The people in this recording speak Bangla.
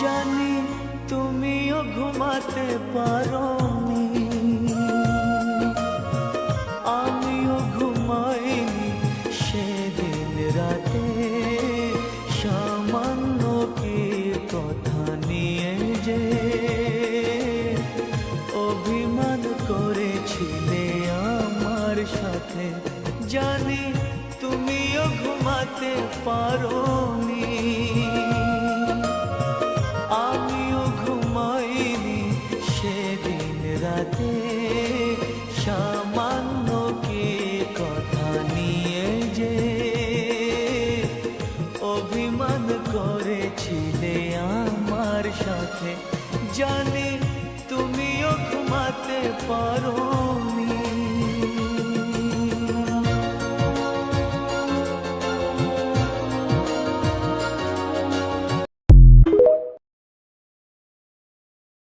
জানি তুমিও ঘুমাতে পারোনি, আমিও ঘুমাইনি সেদিন রাতে। সামান্য কি কথা নিয়ে যে অভিমান করেছিলে আমার সাথে, জানি তুমিও ঘুমাতে পারোনি, আমিও ঘুমাইনি সেদিন রাতে। সামান্য কি কথা নিয়ে যে অভিমান করেছিলে আমার সাথে, জানি তুমিও ঘুমাতে পারোনি।